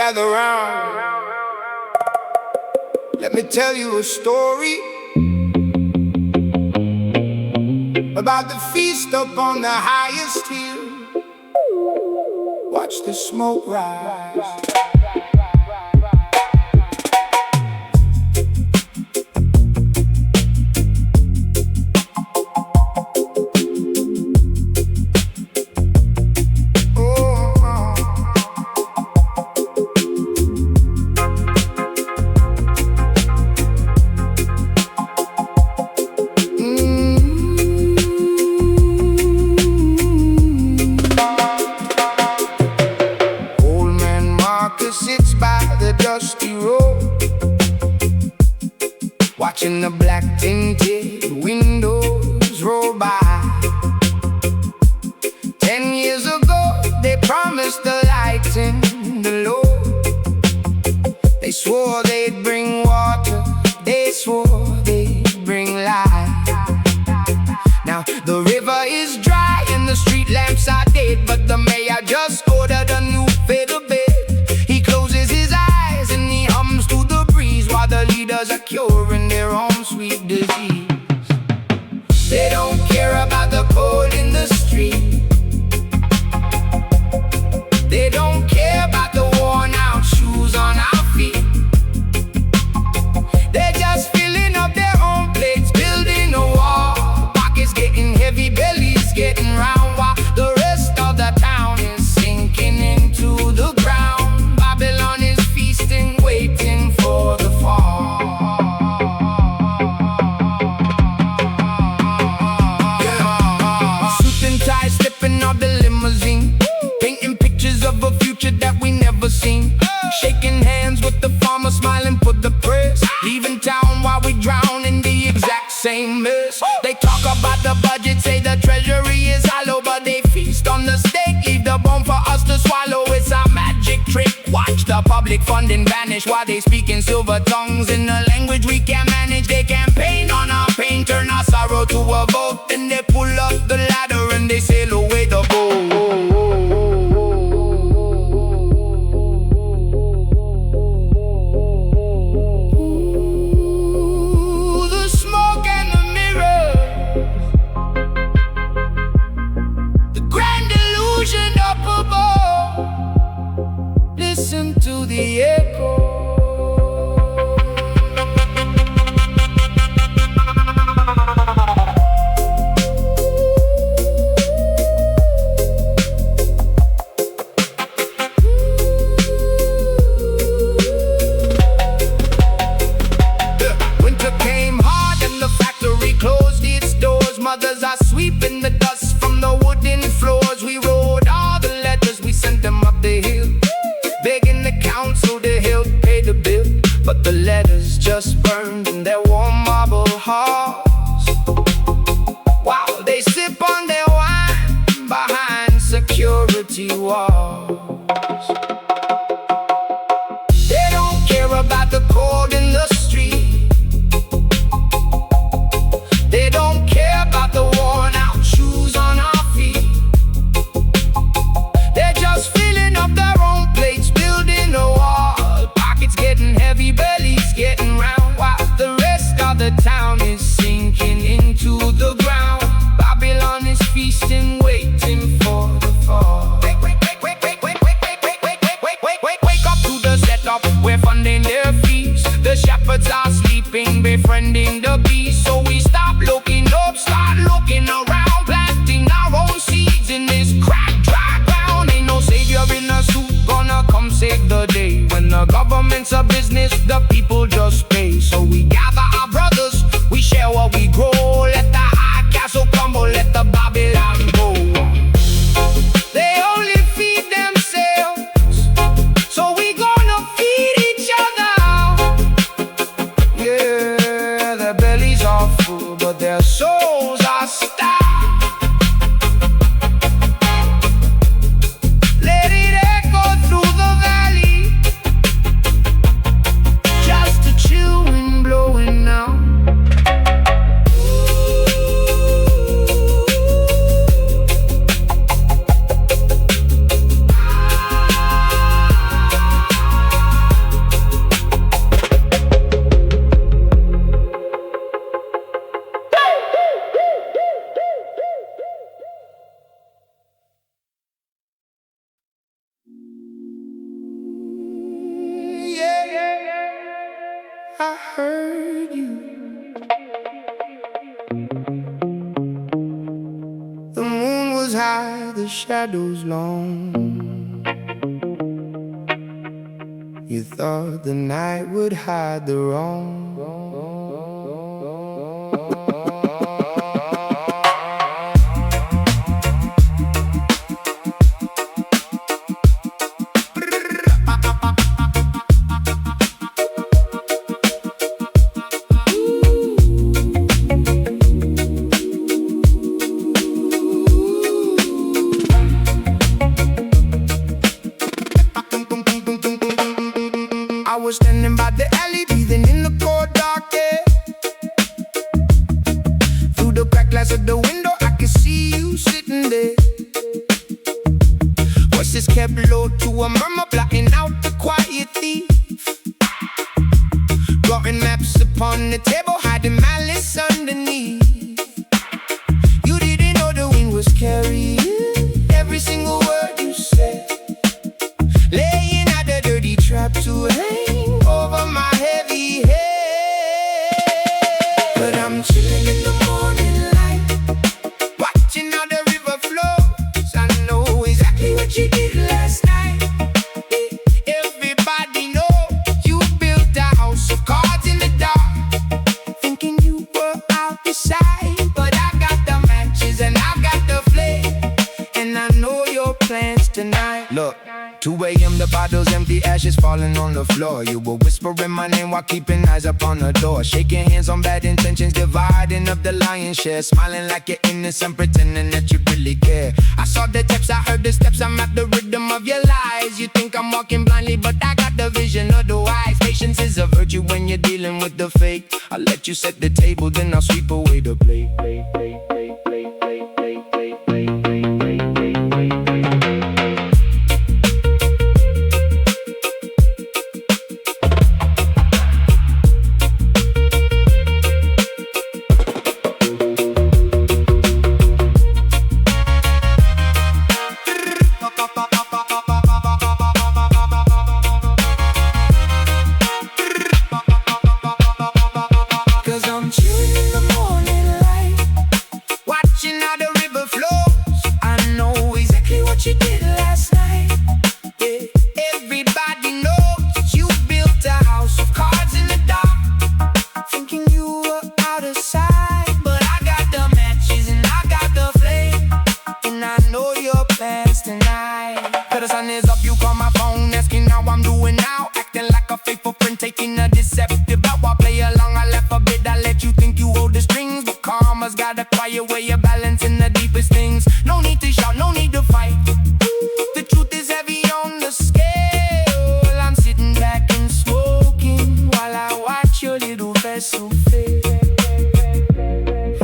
gather round. Let me tell you a story about the feast up on the highest hill. Watch the smoke rise. Watching the black tinted windows roll by. 10 years ago, they promised the light in the low. They swore they'd bring water, they swore they'd bring light. Now the river is dry and the street lamps are dead, but the mayor just ordered a new feather bed. He closes his eyes and he hums to the breeze while the leaders are curing their own sweet disease. They don't care about the cold in the street. They don't care about the worn out shoes on our feet. They're just filling up their own plates, building a wall. Pockets getting heavy, bellies getting round, while the rest of the town is sinking into the ground. Babylon is feasting, waiting for the fall. Stepping off the limousine, painting pictures of a future that we never seen. Shaking hands with the farmer, smiling for the press. Leaving town while we drown in the exact same mess. They talk about the budget, say the treasury is hollow, but they feast on the steak, leave the bone for us to swallow. It's a magic trick. Watch the public funding vanish while they speak in silver tongues in a language we can't manage. They campaign on our pain, turn our sorrow to a vote. Then they pull up the ladder and they sail away the boat. Listen to the echo. Winter came hard and the factory closed its doors. Mothers are sweeping the dust from the wooden floors. We wrote all the letters, we sent them up the hill, begging the council to help pay the bill. But the letters just burned in their warm marble halls, while they sip on their wine behind security walls. They don't care about the cold in the street. They don't care about the worn out shoes on our feet. They're just filling up their own plates, building a wall. Pockets getting heavy, bellies getting round, while the rest of the town is sinking into the ground. Babylon is feasting, waiting for the fall. Wake up to the setup, we're funding their feast. The shepherds are sleeping, befriending the beast. So we stop looking up, start looking around, planting our own seeds in this cracked, dry ground. Ain't no savior in a suit gonna come save the day. When the government's a business, the people just pay. So we gather our brothers, we share what we grow. Let the high castle crumble, let the Babylon go. They only feed themselves, so we gonna feed each other. Yeah, their bellies are full, but their souls are starved. Let it echo through the valley, just a chill wind blowing now. heard you. The moon was high, the shadows long. You thought the night would hide the wrong. I was standing by the alley, breathing in the cold dark air. Through the cracked glass of the window, I could see you sitting there. Voices kept low to a murmur, blotting out the quiet thief. Drawing maps upon the table, hiding malice underneath. You didn't know the wind was carrying every single word you said, laying out the dirty trap to hang over my heavy head. But I'm chilling in the morning light, watching how the river flows. I know exactly what you did last night. Everybody knows you built a house of cards in the dark, thinking you were out the side. But I got the matches and I got the flame, and I know your plans tonight. Look, 2 a.m. the bottle's empty, ashes falling on the floor. You were whispering my name while keeping eyes up on the door, shaking hands on bad intentions, dividing up the lion's share, smiling like you're innocent, pretending that you really care. I saw the steps, I heard the steps, I'm at the rhythm of your lies. You think I'm walking blindly, but I got the vision of the wise. Patience is a virtue when you're dealing with the fake. I'll let you set the table, then I'll sweep away the plate. You did last night. Yeah. Everybody knows you built a house of cards in the dark, thinking you were out of sight. But I got the matches and I got the flame, and I know your plans tonight. Cause the sun is up, you call my phone, asking how I'm doing now, acting like a faithful friend, taking a deceptive out. While play along, I left a bit, I let you think you hold the strings, but karma's got a quiet way of balancing the deepest things. No need to shout, no need to fight. The truth is heavy on the scale. I'm sitting back and smoking while I watch your little vessel fail.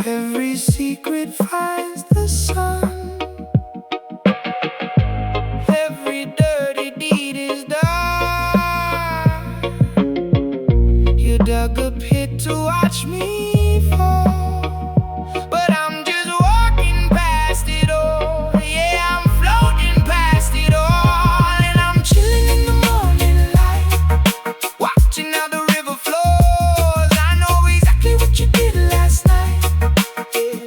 Every secret finds the sun, every dirty deed is done. You dug a pit to watch me fall, but I'm just walking past it all. Yeah, I'm floating past it all, and I'm chilling in the morning light, watching how the river flows. I know exactly what you did last night. Yeah.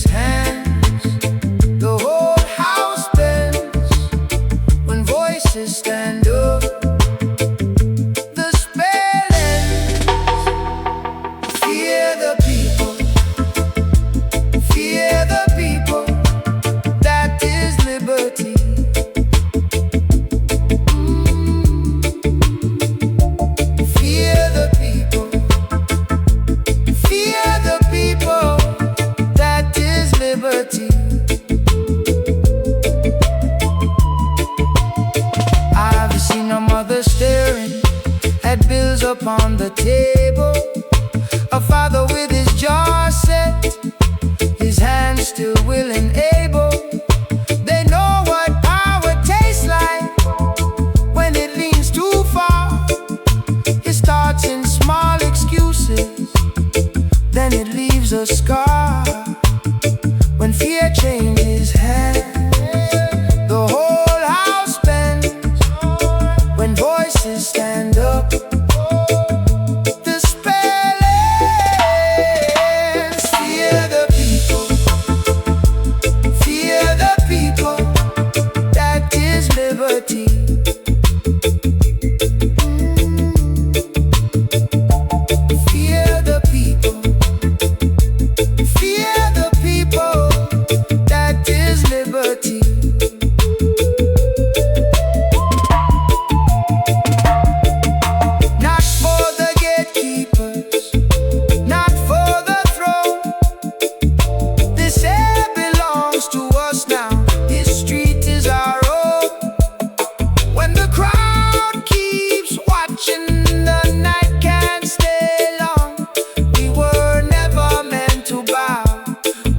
changes hands, the whole house bends when voices stand up. The spell ends. Fear the people, fear the people. That is liberty. Fear the people, fear the people. That is liberty. I've seen a mother staring at bills upon the table, a father with his jaw set, his hands still will and able. They know what power tastes like when it leans too far. It starts in small excuses, then it leaves a scar. When fear changes hands, the whole house bends. When voices stand up, the spell ends. Fear the people, fear the people. That is liberty. Fear the people, fear the people. That is liberty. Not for the gatekeepers, not for the throne. This air belongs to us now. This street is our own. When the crowd keeps watching, the night can't stay long. We were never meant to bow.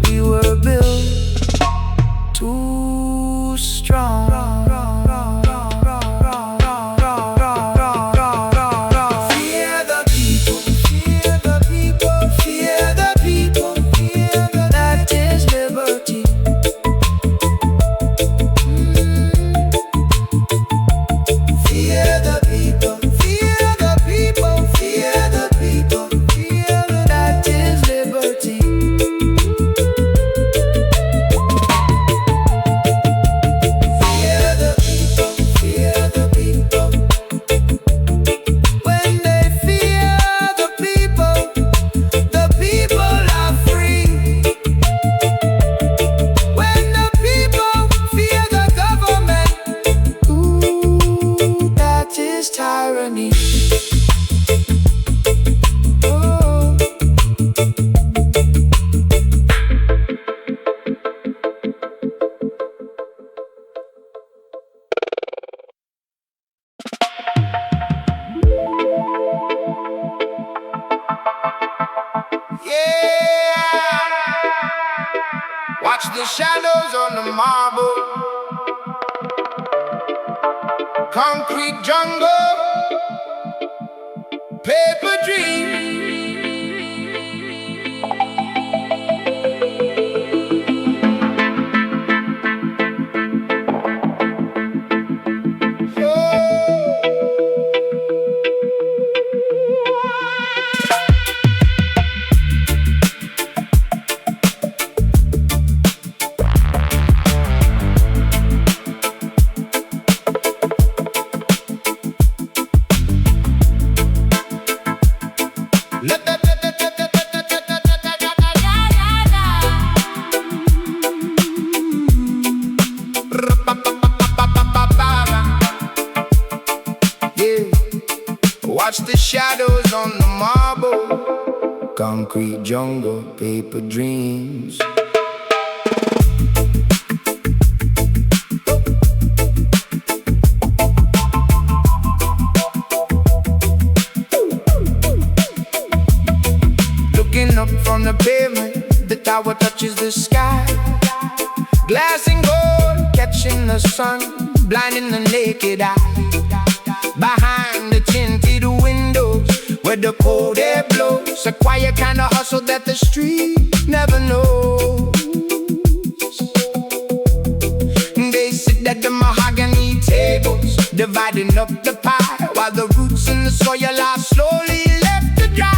We were built too strong. Fear the people, fear the people, fear the people, fear the. That is liberty. Fear the people, fear the people, fear the people, fear the. That is liberty. Fear the people, fear the people. When they fear the people are free. When the people fear the government, ooh, that is tyranny. Oh. Yeah. Watch the shadows on the marble, concrete jungle, paper dream. Watch the shadows on the marble, concrete jungle, paper dreams. Looking up from the pavement, the tower touches the sky. Glass and gold, catching the sun, blinding the naked eye. Behind the tinted windows, where the cold air blows, a quiet kind of hustle that the street never knows. They sit at the mahogany tables, dividing up the pie, while the roots in the soil are slowly left to dry.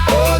Oh,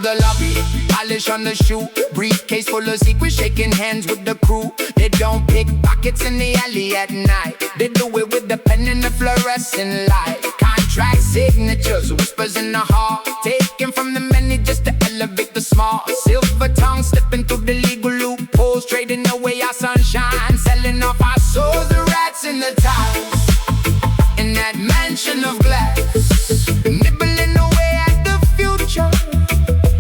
the lobby, polish on the shoe, briefcase full of secrets, shaking hands with the crew. They don't pick pockets in the alley at night. They do it with the pen and the fluorescent light. Contract signatures, whispers in the hall, taken from the many just to elevate the small. Silver tongue slipping through the legal loopholes, trading away our sunshine, selling off our souls. The rats in the tiles, in that mansion of glass, nibbling away at the future,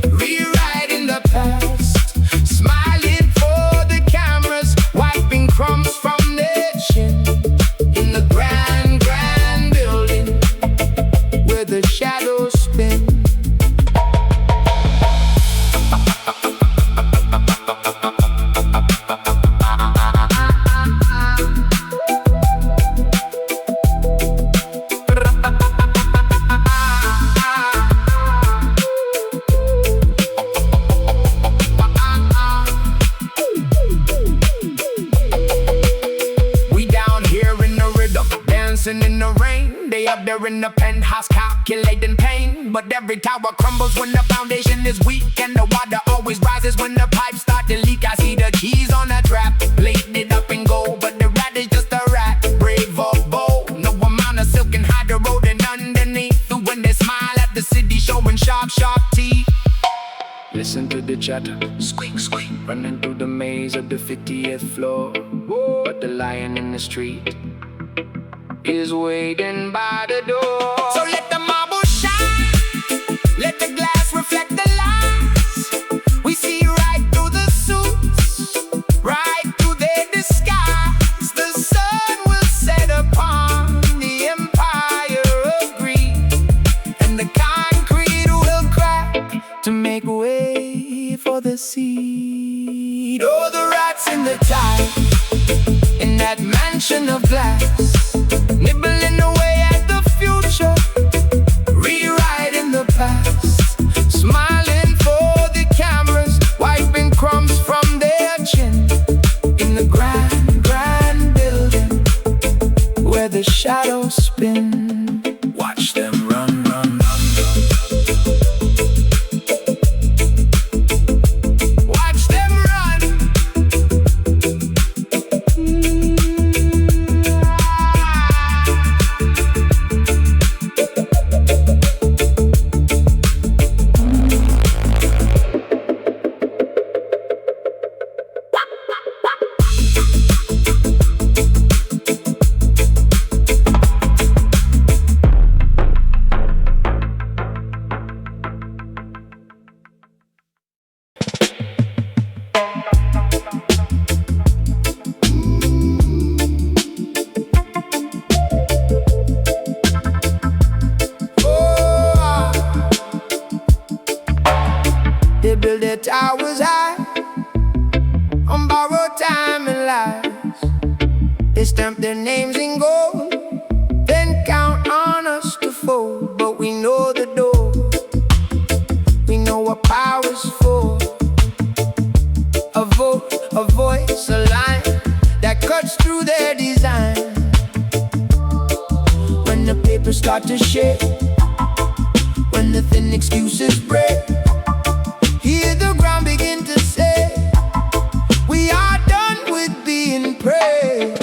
rewriting the past, smiling for the cameras, wiping crumbs from their chin. In the grand, grand building where the shadows spin. In the rain, they up there in the penthouse calculating pain. But every tower crumbles when the foundation is weak, and the water always rises when the pipes start to leak. I see the keys on a trap, plated up in gold, but the rat is just a rat, brave or bold. No amount of silk can hide the road and underneath. When they smile at the city, showing sharp, sharp teeth. Listen to the chatter, squeak, squeak, running through the maze of the 50th floor. But the lion in the street is waiting by the door. So let the marble shine, let the glass reflect the lights. We see right through the suits, right through their disguise. The sun will set upon the empire of greed, and the concrete will crack to make way for the seed. Oh, the rats in the tide, in that mansion of glass, nibbling away at the future, rewriting the past, smiling for the cameras, wiping crumbs from their chin. In the grand, grand building where the shadows spin. Watch them run, run, run. Watch them run. They build their towers high on borrowed time and lies. They stamp their names in gold, then count on us to fold. But we know the door, we know what power's for. A vote, a voice, a line that cuts through their design. When the papers start to shake, when the thin excuses break, hear the ground begin to say, we are done with being prey.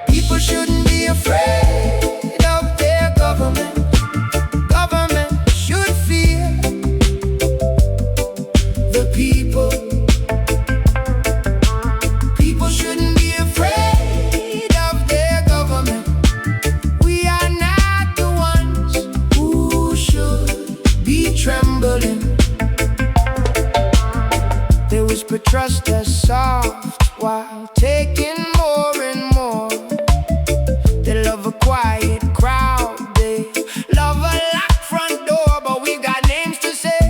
People shouldn't be afraid of their government. Government should fear the people. People shouldn't be afraid of their government. We are not the ones who should be trembling. They whisper trust us soft while taking more and more. They love a quiet crowd, they love a locked front door. But we got names to say,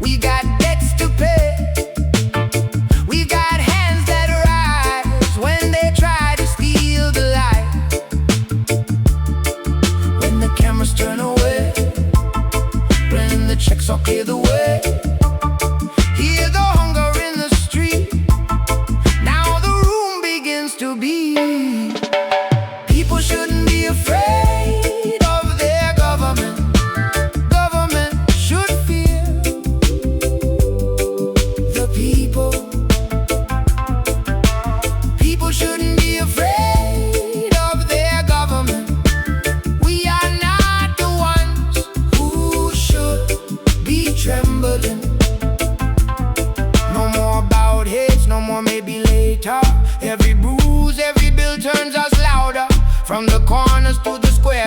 we got debts to pay, we got hands that rise when they try to steal the light. When the cameras turn away, when the checks all clear the way, hear the hunger in the street. Now the room begins to beat. People shouldn't be afraid of their government. Government should fear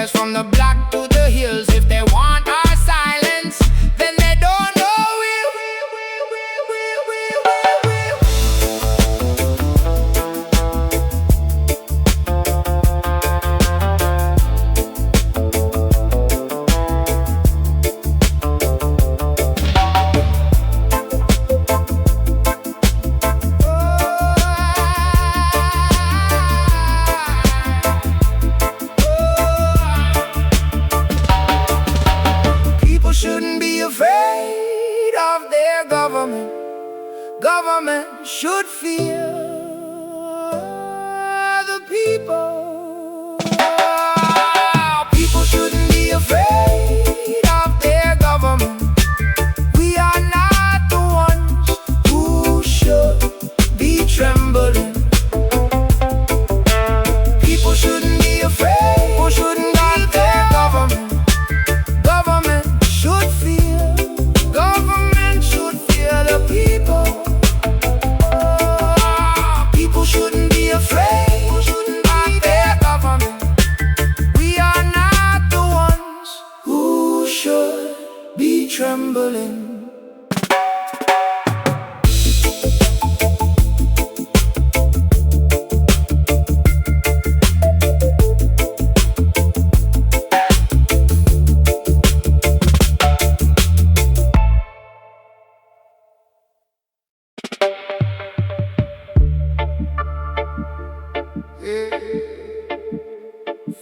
us from the block to the hills. If they want our silence, then they don't know government should fear the people. People shouldn't be afraid of their government. We are not the ones who should be trembling. People shouldn't be afraid, who shouldn't be their government. Government should fear, government should fear the people. Shouldn't be afraid, shouldn't be their government. We are not the ones who should be trembling.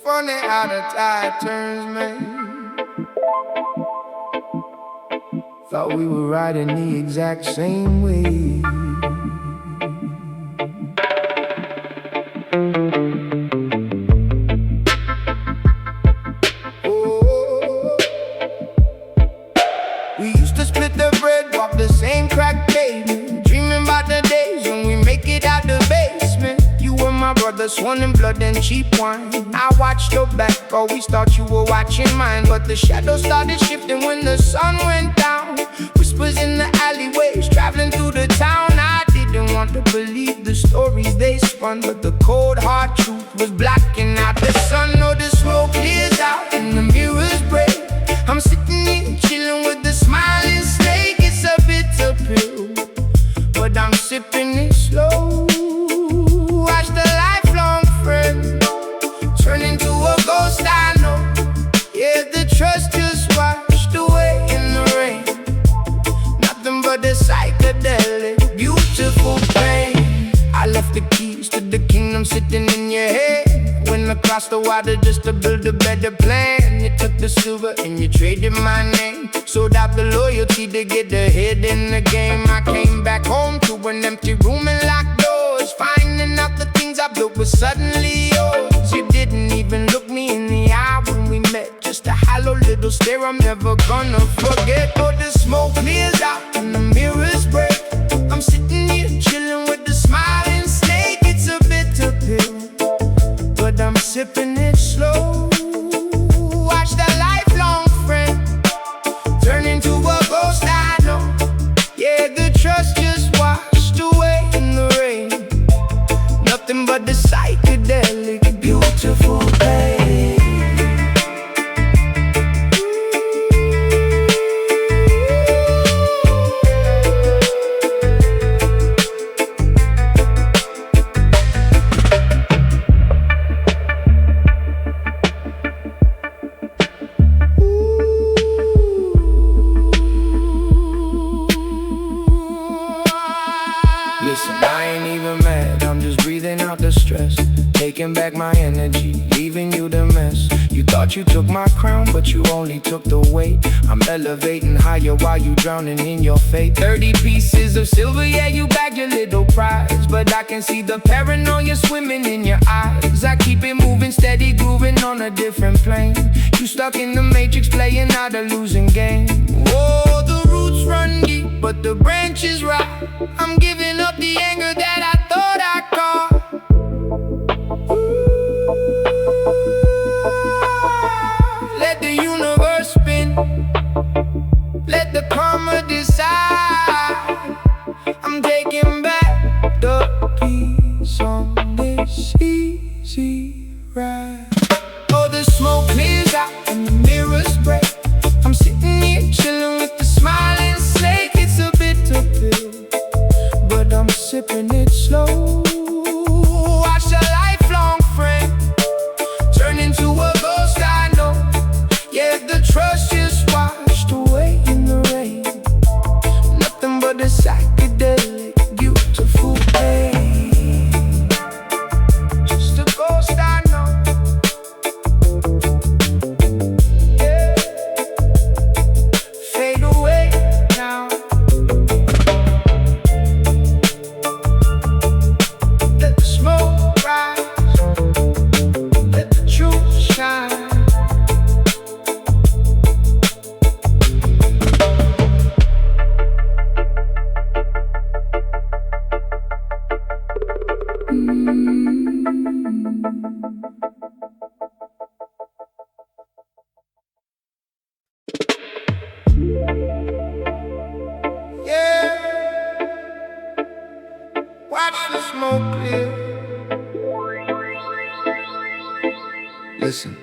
Funny how the tide turns, man. Thought we were riding the exact same way. Oh, we used to split the bread, walk the same crack pavement, dreaming about the days when we make it out the basement. My brother swung in blood and cheap wine. I watched your back, always thought you were watching mine. But the shadows started shifting when the sun went down. Whispers in the alleyways, traveling through the town. I didn't want to believe the stories they spun, but the cold hard truth was blacking out the sun. Oh, the smoke clears out and the mirrors break. I'm sitting here chilling with the smiling snake. It's a bitter pill, but I'm sipping it slow. Watch the lifelong friend turn into a ghost, I know. Yeah, the trust just washed away in the rain. Nothing but the psychedelic, beautiful pain. I left the keys to the kingdom sitting in your head. Went across the water just to build a better plan. You took the silver and you traded my name. Sold out the loyalty to get ahead in the game. I came back home to an empty room and locked doors, finding out the things I built was suddenly yours. You didn't even look me in the eye when we met, just a hollow little stare I'm never gonna forget. Oh, the smoke clears out and the mirrors break. I'm sitting here chilling with the smiling snake. It's a bitter pill, but I'm sipping it slow. Watch that lifelong friend turn into a ghost, I know. Yeah, the trust just washed away in the rain. Nothing but the psychedelic, beautiful pain. Listen, I ain't even mad, I'm just breathing out the stress, taking back my energy, leaving you the mess. You thought you took my crown, but you only took the weight. I'm elevating higher while you drowning in your fate. 30 pieces of silver, yeah, you bagged your little prize, but I can see the paranoia swimming in your eyes. I keep it moving steady, grooving on a different plane. You stuck in the matrix, playing out a losing game. Whoa, the roots run deep, but the branches rot. I'm giving up the anger that I thought I caught. Let the universe spin, let the karma decide. I'm taking back the peace on this easy ride. Oh, the smoke clears Listen.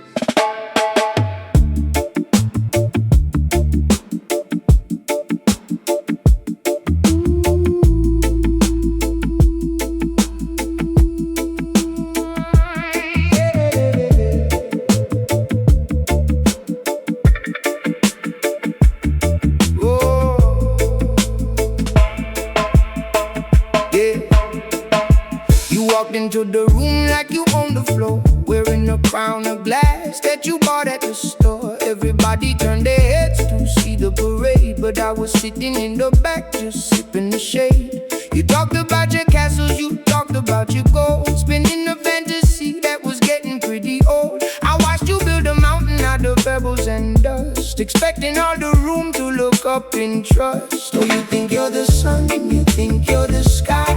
Into the room like you on the floor, wearing a crown of glass that you bought at the store. Everybody turned their heads to see the parade, but I was sitting in the back just sipping the shade. You talked about your castles, you talked about your gold, spinning a fantasy that was getting pretty old. I watched you build a mountain out of pebbles and dust, expecting all the room to look up in trust. Oh, you think you're the sun, you think you're the sky,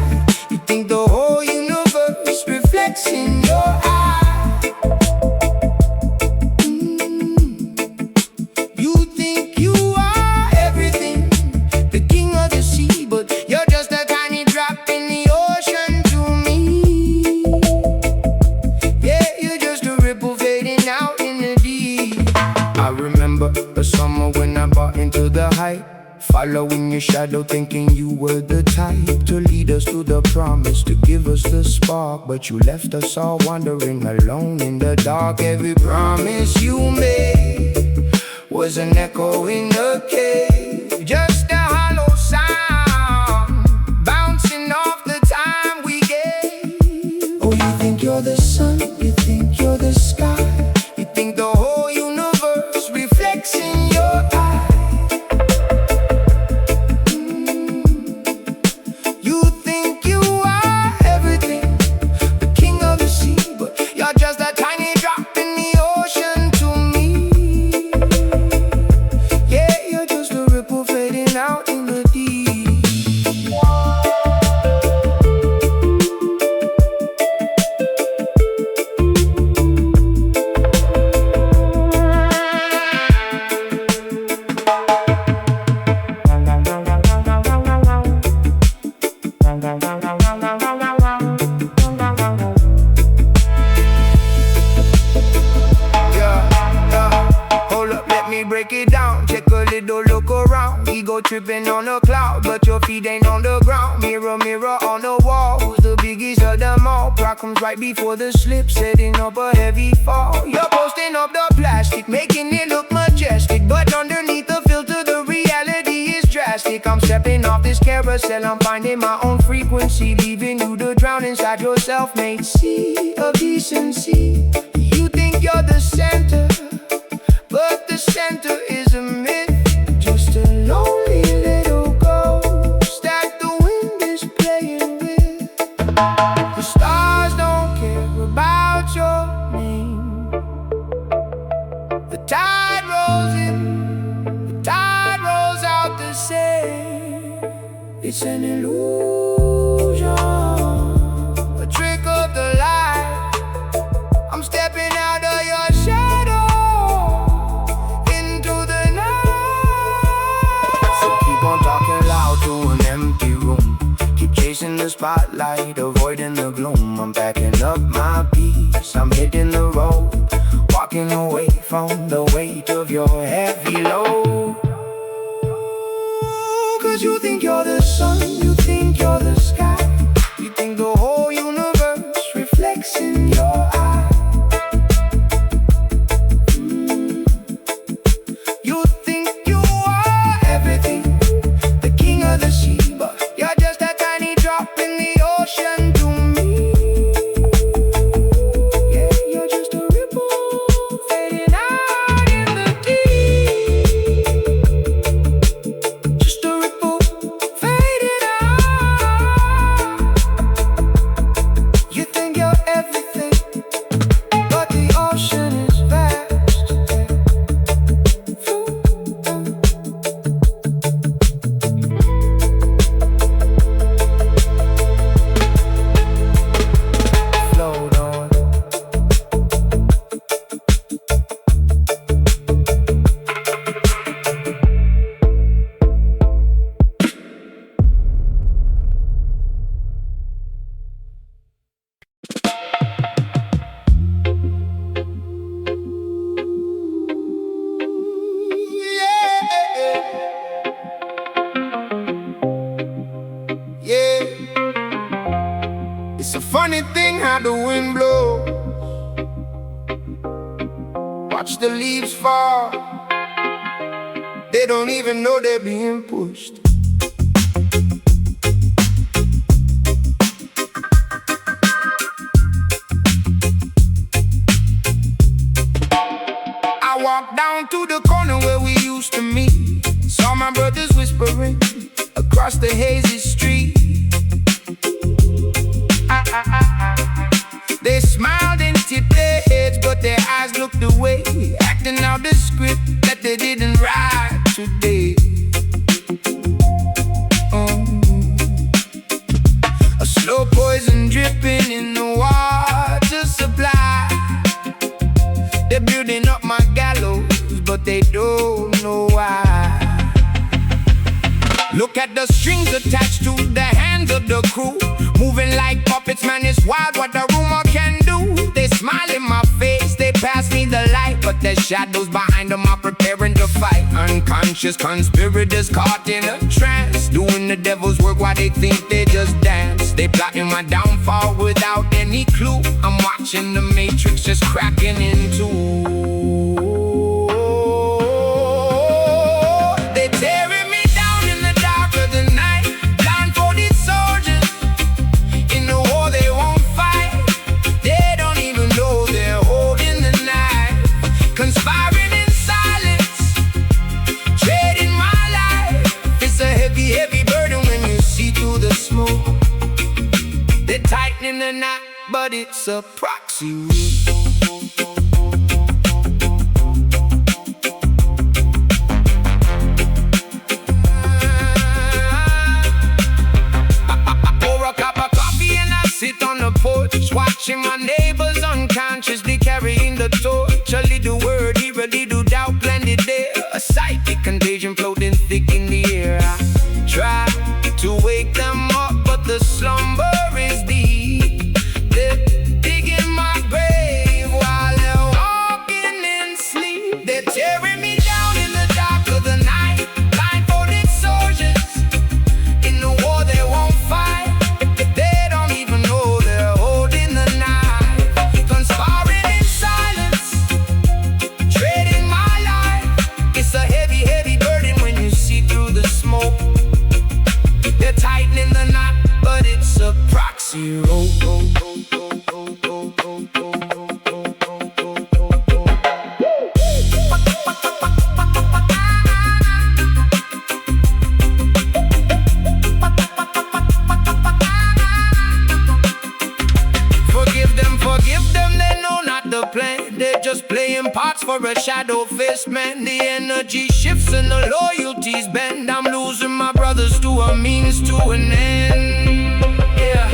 you think the whole universe reflects in your eye. You think you are everything, the king of the sea, but you're just a tiny drop in the ocean to me. Yeah, you're just a ripple fading out in the deep. I remember a summer when I bought into the hype, following your shadow, thinking you were the type to lead us to the promise, to give us the spark. But you left us all wandering alone in the dark. Every promise you made was an echo in the cave, just a hollow sound bouncing off the time we gave. Oh, you think you're the sun, you think you're the sky, you think the whole universe reflects in your eyes. Tripping on a cloud, but your feet ain't on the ground. Mirror, mirror on the wall, who's the biggest of them all? Problems right before the slip, setting up a heavy fall. You're posting up the plastic, making it look majestic, but underneath the filter the reality is drastic. I'm stepping off this carousel, I'm finding my own frequency, leaving you to drown inside your self-made sea of decency. You think you're the center, but the center is a myth, just a lonely little ghost that the wind is playing with. The stars don't care about your name. The tide rolls in, the tide rolls out the same. It's an illusion, a trick of the light. I'm stepping out of your shadow into the night. So keep on talking loud to an empty room, keep chasing the spotlight, avoiding the gloom. I'm backing up my peace, I'm hitting the road, walking away from the weight of your heavy load. Cause you think you're the sun, you think you're the sky, you think the whole universe reflects in your eye. You think you are everything, the king of the sea, but you're just a tiny drop in the ocean to me. Yeah, you're just a ripple fading out in the deep. Just a ripple fading out. funny thing how the wind blows. Watch the leaves fall. They don't even know they're being pushed. I walked down to the corner where we used to meet. Saw my brothers whispering across the hazy street. They smiled and tipped their heads, but their eyes looked away, acting out the script that they didn't write today. A slow poison dripping in the water supply. They're building up my gallows, but they don't know why. Look at the strings attached to the hands of the crew, moving like puppets, man, it's wild what the rumor can do. They smile in my face, they pass me the light, but the shadows behind them are preparing to fight. Unconscious conspirators caught in a trance, doing the devil's work while they think they just dance. They plotting my downfall without any clue. I'm watching the matrix just cracking in two. They tearing me down in the dark of the night. Blindfolded soldiers in the war they won't fight. They don't even know they're holding the knife, conspiring in silence, trading my life. It's a heavy, heavy burden when you see through the smoke. They're tightening the knot, but it's a proxy route. Sit on the porch, watching my neighbors unconsciously carrying the torch. A little word here, a little doubt blended there. A psychic contagion floating thick in the air. I try to wake them up, but the slumber is deep. They're digging my grave while they're walking in sleep. They're tearing me down in the dark of the night. Blindfolded soldiers in the war they won't fight. For a shadow fist man, the energy shifts and the loyalties bend. I'm losing my brothers to a means to an end. Yeah.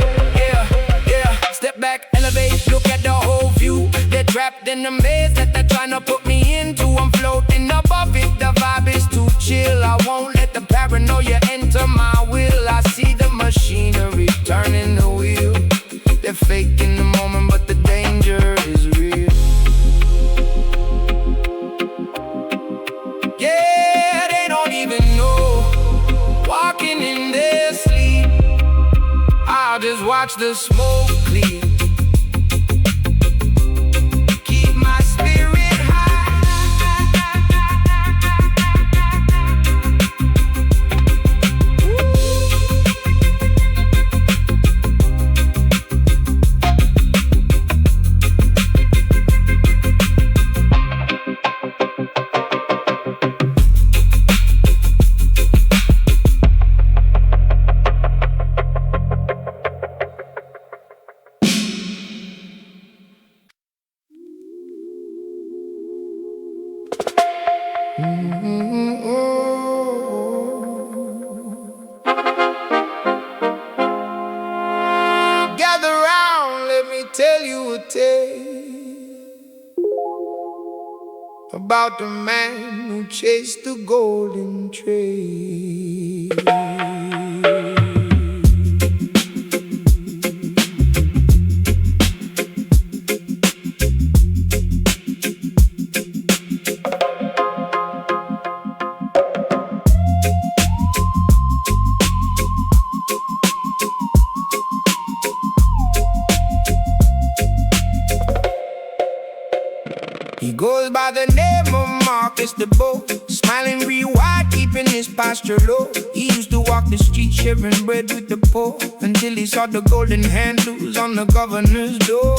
Step back, elevate, look at the whole view. They're trapped in the maze that they're trying to put me into. I'm floating above it, the vibe is too chill. I won't let the paranoia enter my will. I see the machinery turning the wheel. They're faking the moment, but the danger is real. Yeah, they don't even know, walking in their sleep. I'll just watch the smoke clear. Keep my spirit high. Gather round, let me tell you a tale about the man who chased the golden trail. by the name of Marcus the Bow, smiling real wide, keeping his posture low. He used to walk the streets sharing bread with the poor, until he saw the golden handles on the governor's door.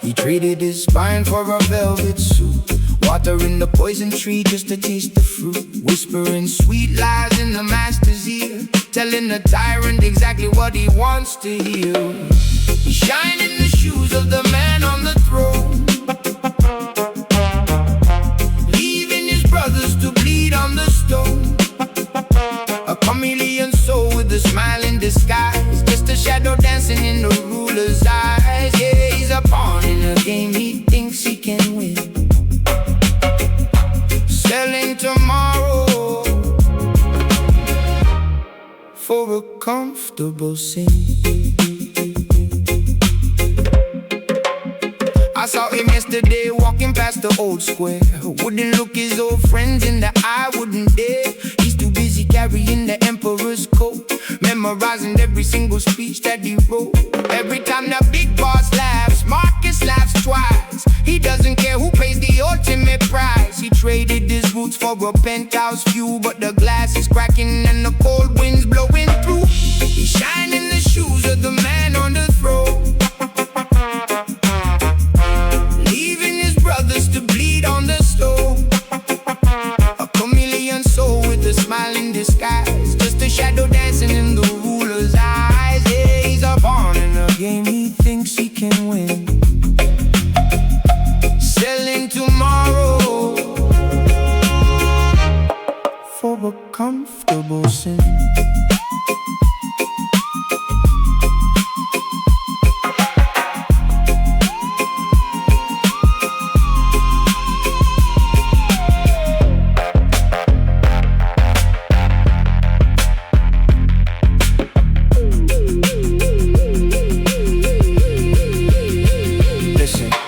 He traded his spine for a velvet suit, watering the poison tree just to taste the fruit, whispering sweet lies in the master's ear, telling the tyrant exactly what he wants to hear. He shined in the shoes of the man on the throne, leaving his brothers to bleed on the stone. A chameleon soul with a smile in disguise, just a shadow dancing in the ruler's eyes. Yeah, he's a pawn in a game he thinks he can win, selling tomorrow for a comfortable sin. I saw him yesterday walking past the old square, wouldn't look his old friends in the eye, wouldn't dare. He's too busy carrying the emperor's coat, memorizing every single speech that he wrote. Every time the big boss laughs, Marcus laughs twice. He doesn't care who pays the ultimate price. He traded his roots for a penthouse view, but the glass is cracking and the cold wind's blowing through. He shine in the shoes of the man on the throne, leaving his brothers to bleed on the stove. A chameleon soul with a smile in disguise, just a shadow dancing in the ruler's eyes. Yeah, he's a pawn in a game he thinks he can win, selling tomorrow for a comfortable sin.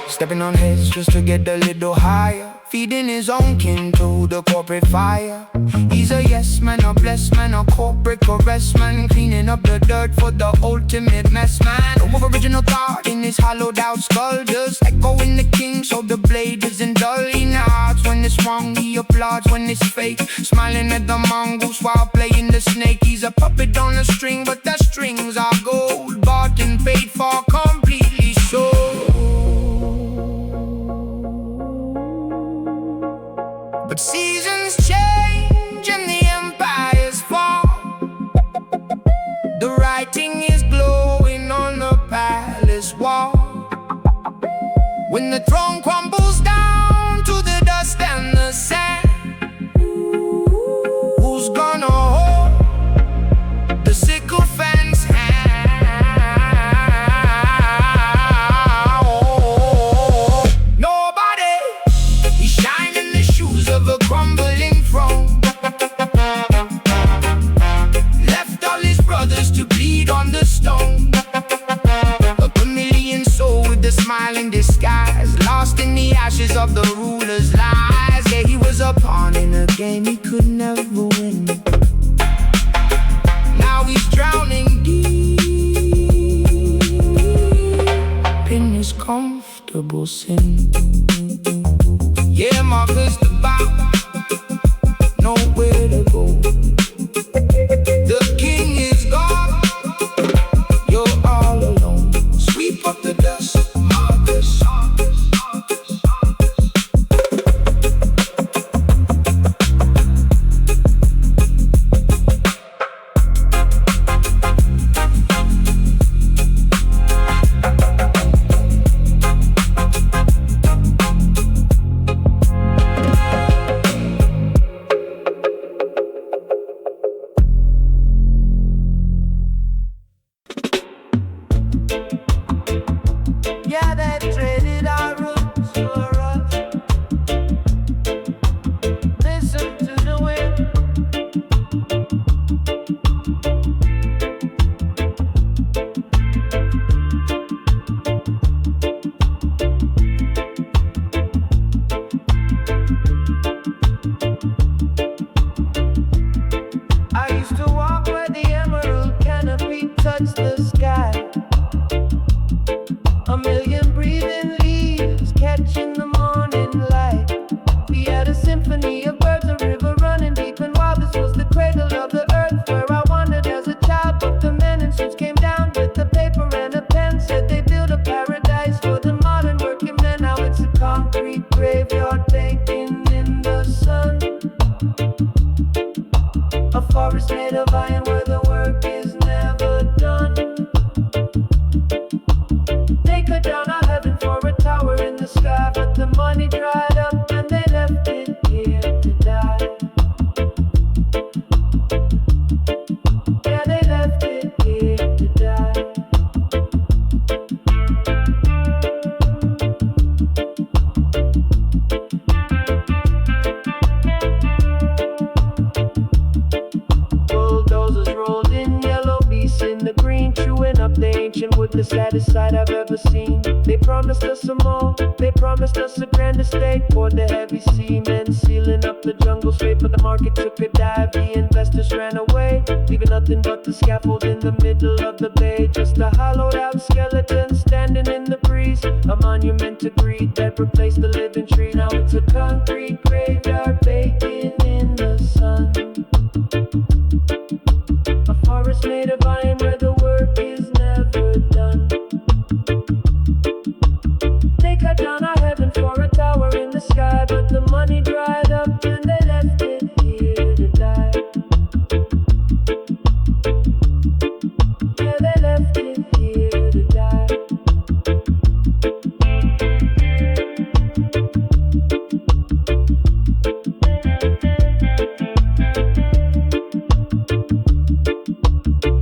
Stepping on heads just to get a little higher, feeding his own kin to the corporate fire. He's a yes man, a blessed man, a corporate caress man, cleaning up the dirt for the ultimate mess man. No more original thought in his hollowed out skull, just echoing the king so the blade isn't dull. He nods when it's wrong, he applauds when it's fake, smiling at the mongoose while playing the snake. He's a puppet on a string, but the strings are gold, bought and paid for, completely sold. But seasons change and the empires fall, the writing is glowing on the palace wall. When the throne crumbles down to the dust and the sand, who's gonna hold the sycophant's hand? Oh, nobody. He shines in the shoes of a crumbling throne, left all his brothers to bleed on the stone. A chameleon soul with a smile in disguise, lost in the ashes of the ruler's lies. Yeah, he was a pawn in a game he could never win. Now he's drowning deep in his comfortable sin. Yeah, Marcus the Bow, nowhere to go. The king is gone, you're all alone. Sweep up the dust, Marcus. A million breathing leaves catching the morning light. We had a symphony of birds, a river running deep and wild. This was the cradle of the earth where I wandered as a child. But the men in suits came down with the paper and a pen, said they built a paradise for the modern working men. Now it's a concrete graveyard baking in the sun. A forest made of iron where the work is never done. They cut down our heaven for a tower in the sky, but the money dried up and they left it here to die. Yeah, they left it here to die. Bulldozers rolled in, yellow beasts in the green, chewing up the ancient wood, the saddest sight I've ever seen. They promised us some more, they promised us a grand estate. Poured the heavy cement, sealing up the jungle straight, but the market took a dive, the investors ran away, leaving nothing but the scaffold in the middle of the bay. Just a hollowed out skeleton standing in the breeze, a monument to greed that replaced the living tree. Now it's a concrete graveyard baking in the sun. A forest made of iron where the work is never done. They cut down our heaven for a tower in the sky, but the money dried up and they left it here to die. Yeah, they left it here to die.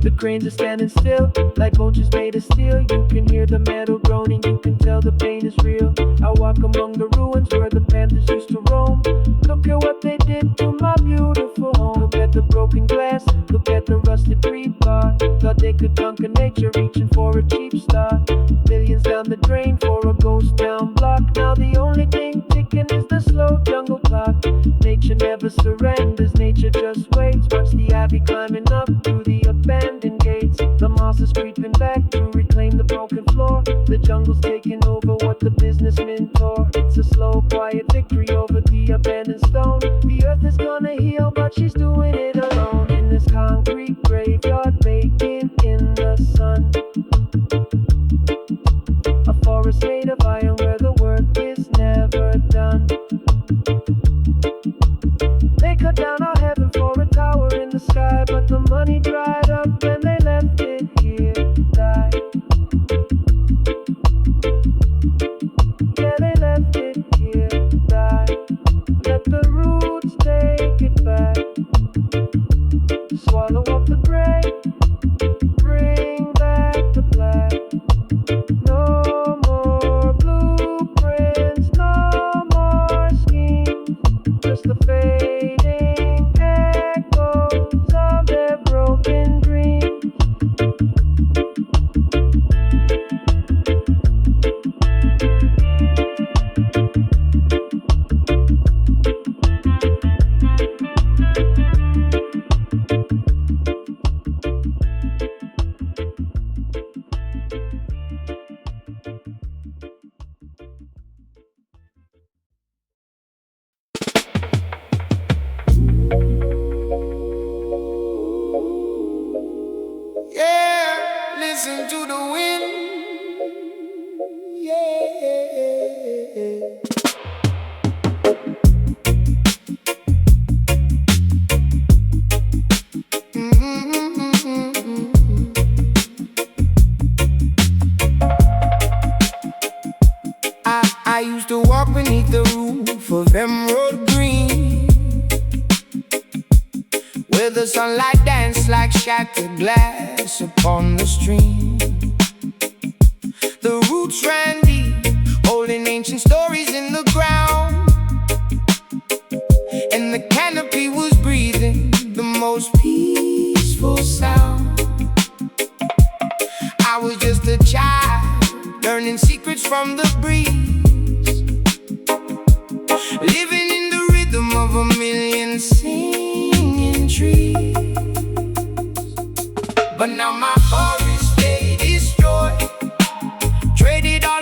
The cranes are standing still, like vultures made of steel. You can hear the metal groaning, you can tell the pain is real. I walk among the ruins where the panthers used to roam. Look at what they did to my beautiful home. Look at the broken glass, look at the rusted rebar. Thought they could conquer nature, reaching for a cheap start. Millions down the drain for a ghost town block. Now the only thing ticking is the slow jungle clock. Nature never surrenders, nature just waits. Watch the ivy climbing up through the abandoned gates. The moss is creeping back to reclaim the broken floor. The jungle's taking over what the businessmen tore. It's a slow, quiet victory over the abandoned stone. The earth is gonna heal, but she's doing it alone. In this concrete graveyard baking in the sun. A forest made of iron where the work is never done. They cut down our heaven for a tower in the sky, but the money dried up and they left it here to die. Yeah, they left it here to die. Let the roots take it back. Swallow up the gray, bring back the black. No more blueprints, no more schemes, just the fading echoes of their broken dreams. Yeah, listen to the wind. Yeah. I used to walk beneath the roof of emerald green, where the sunlight danced like shattered glass upon the stream. The roots ran deep, holding ancient stories in the ground, and the canopy was breathing the most peaceful sound. I was just a child, learning secrets from the breeze, living in the rhythm of a million singing trees. But now my forest they destroyed, traded all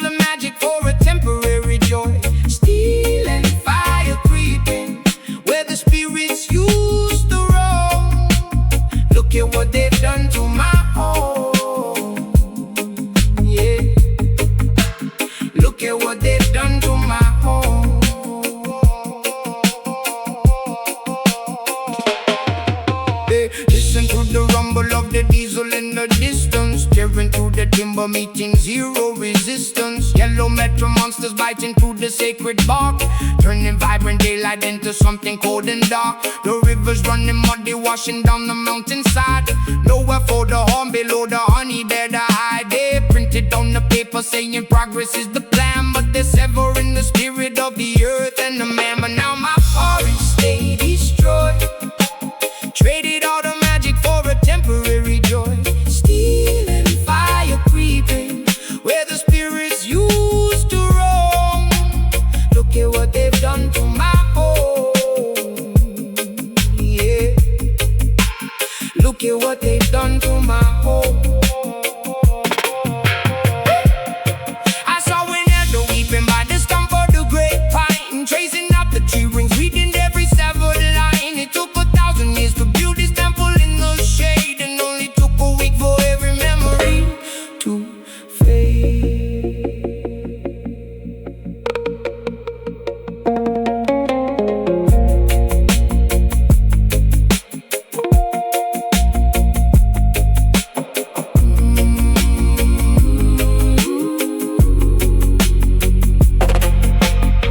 Look at what they've done to my home. Hey, listen to the rumble of the diesel in the distance, tearing through the timber, meeting zero resistance. Yellow metro monsters biting through the sacred bark, turning vibrant daylight into something cold and dark. The rivers running muddy, washing down the mountainside. Nowhere for the horn, below the honey bear to hide. They printed on the paper saying progress is the plan, but they're severing the spirit of the earth and the man. But now my forest stay destroyed, traded all the magic for a temporary joy. Steel and fire creeping where the spirits used to roam. Look at what they've done to my home. Yeah. Look at what they've done to my home. I saw an elder weeping by the stump of the great pine, tracing out the tree rings, reading every severed line. It took 1,000 years to build this temple in the shade, and only took a week for every memory to fade.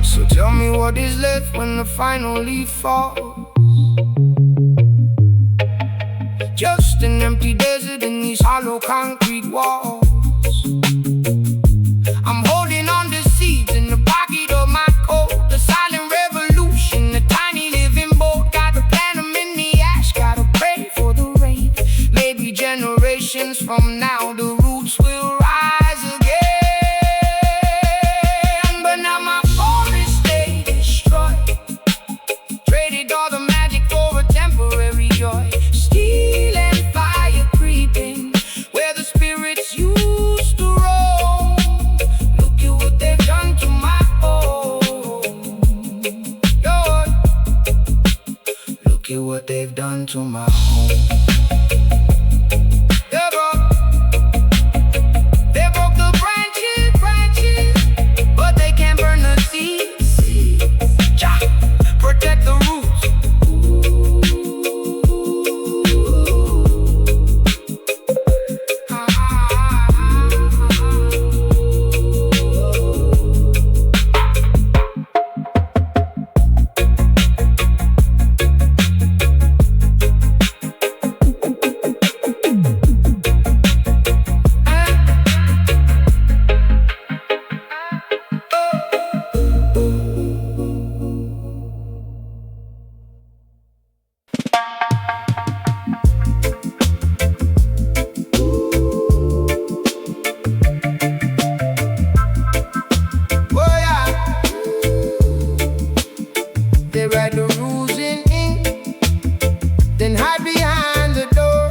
So tell me what is left when the final leaf falls. Just an empty desert in these hollow concrete walls. I'm holding on to seeds in the pocket of my coat. The silent revolution, the tiny living boat. Gotta plant them in the ash, gotta pray for the rain. Maybe generations from now the roots will rise again. But now my forest stay destroyed, traded all the magic for a temporary joy. Steel and fire creeping where the spirits used to roam. Look at what they've done to my home. Lord, look at what they've done to my home. They broke the branches, but they can't burn the seeds. Cha, protect the roots. They write the rules in ink, then hide behind the door.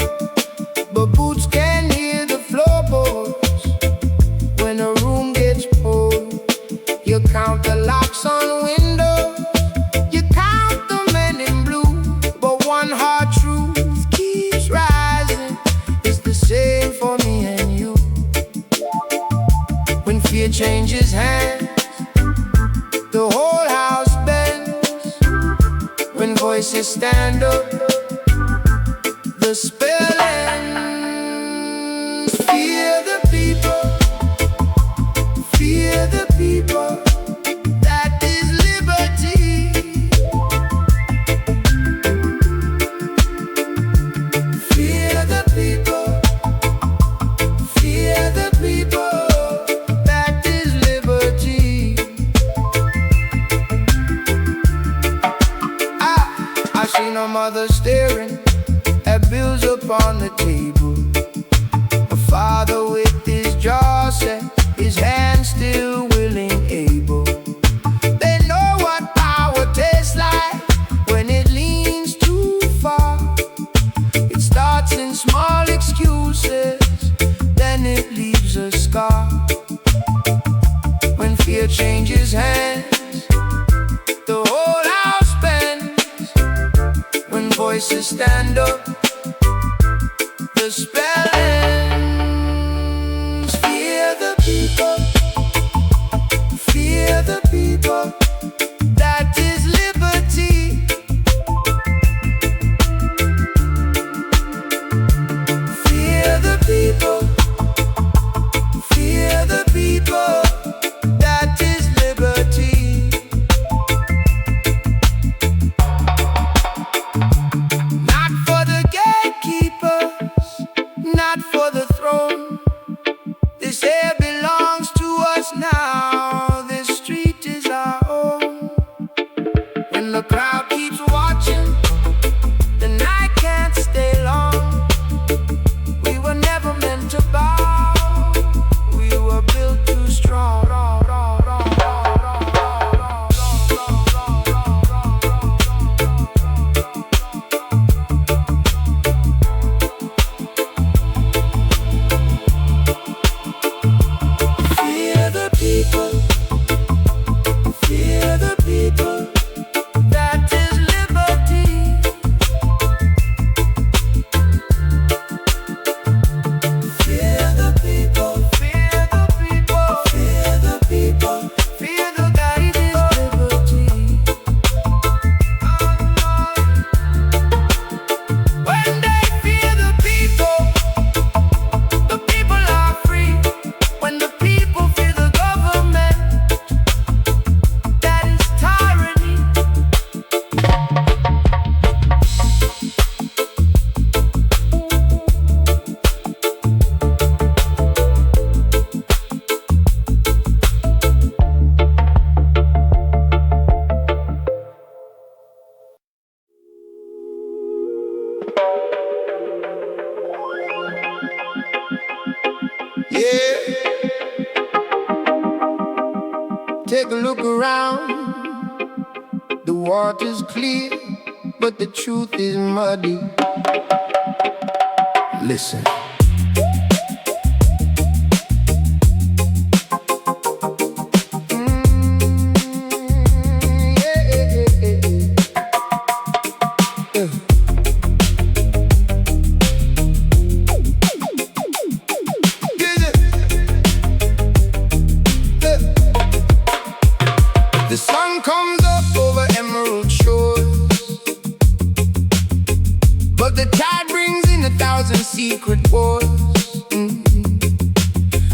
But boots can hear the floorboards when a room gets pulled. You count the locks on windows, you count the men in blue. But one hard truth keeps rising, it's the same for me and you. When fear changes hands, the whole house bends. When voices stand up, the spell ends. Fear the people, fear the people. That is liberty. Fear the people, fear the people. That is liberty. I seen a mother staring at bills upon the table. A father with his jaw set, his hands still willing, able. They know what power tastes like when it leans too far. It starts in small excuses, then it leaves a scar. When fear changes hands, the whole house bends. When voices stand up, the spell ends. Fear the people, Take a look around. The water's clear, but the truth is muddy. Listen. The sun comes up over emerald shores, but the tide brings in 1,000 secret wars.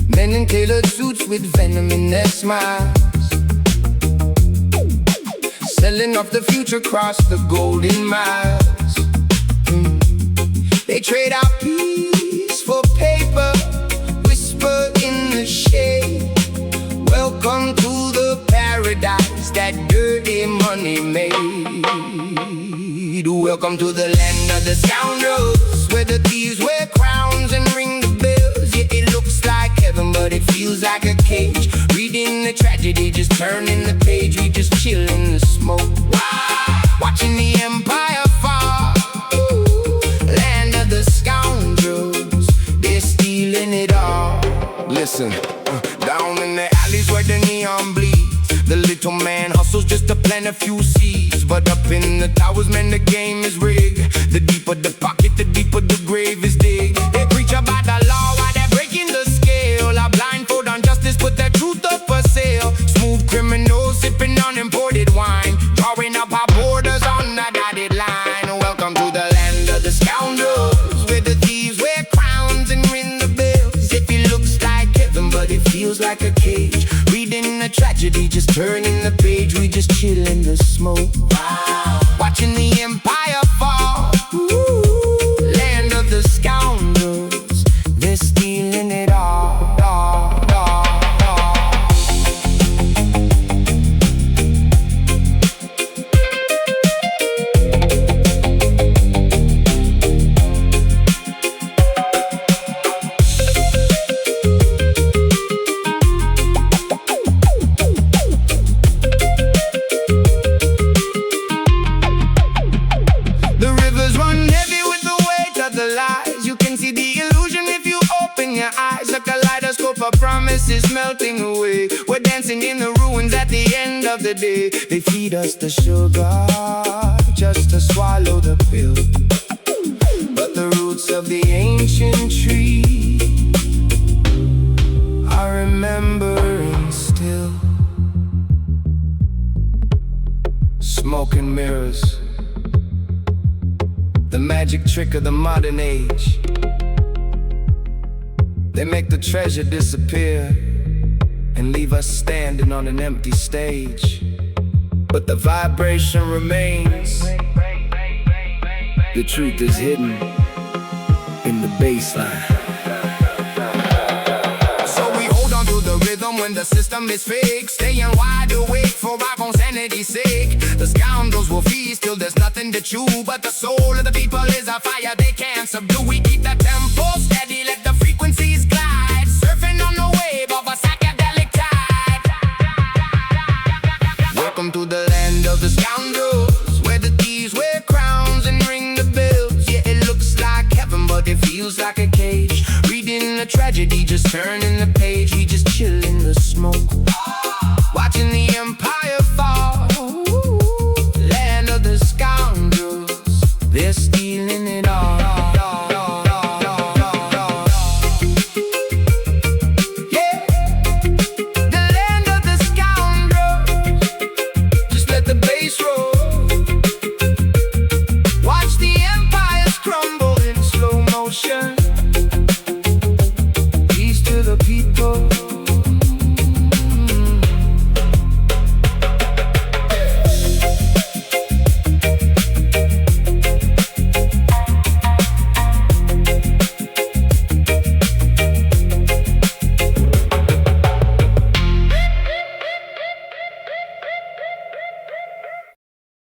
Men in tailored suits with venom in their smiles, selling off the future across the golden miles. They trade out peace for paper, whisper in the shade. Welcome to the paradise that dirty money made. Welcome to the land of the scoundrels, where the thieves wear crowns and ring the bells. Yeah, it looks like heaven, but it feels like a cage. Reading the tragedy, just turning the page. We just chill in the smoke, watching the empire fall. Land of the scoundrels, they're stealing it all. Listen, down in the alleys where the neon bleeds, the little man hustles just to plant a few seeds. But up in the towers, man, the game is rigged. The deeper the pocket, the deeper the grave is dig. They preach about the law while they're breaking the scale. A blindfold on justice, put their truth up for sale. Smooth criminals sipping on imported wine, drawing up our borders on the dotted line. Welcome to the land of the scoundrels, where the thieves wear crowns and ring the bells. If it looks like heaven, but it feels like a cage. Reading the tragedy, just turning the page. We just chill in the smoke, watching the empire fall. Land of the scoundrels, they're stealing it all, all, all, all. The rivers run heavy with the weight of the lies. You can see the illusion if you open your eyes. A kaleidoscope of promises melting away. We're dancing in the ruins at the end of the day. They feed us the sugar just to swallow the pill, but the roots of the ancient tree are remembering still. Smoke and mirrors, the magic trick of the modern age. They make the treasure disappear and leave us standing on an empty stage. But the vibration remains. The truth is hidden in the bassline. So we hold on to the rhythm when the system is fake, staying wide awake for our own sanity's sake. The scoundrels will feast till there's nothing to chew, but the soul of the people is a fire they can't subdue. We keep the tempo steady, let the frequencies glide, surfing on the wave of a psychedelic tide. Welcome to the land of the scoundrels, where the thieves wear crowns and ring the bells. Yeah, it looks like heaven, but it feels like a cage. Reading the tragedy, just turning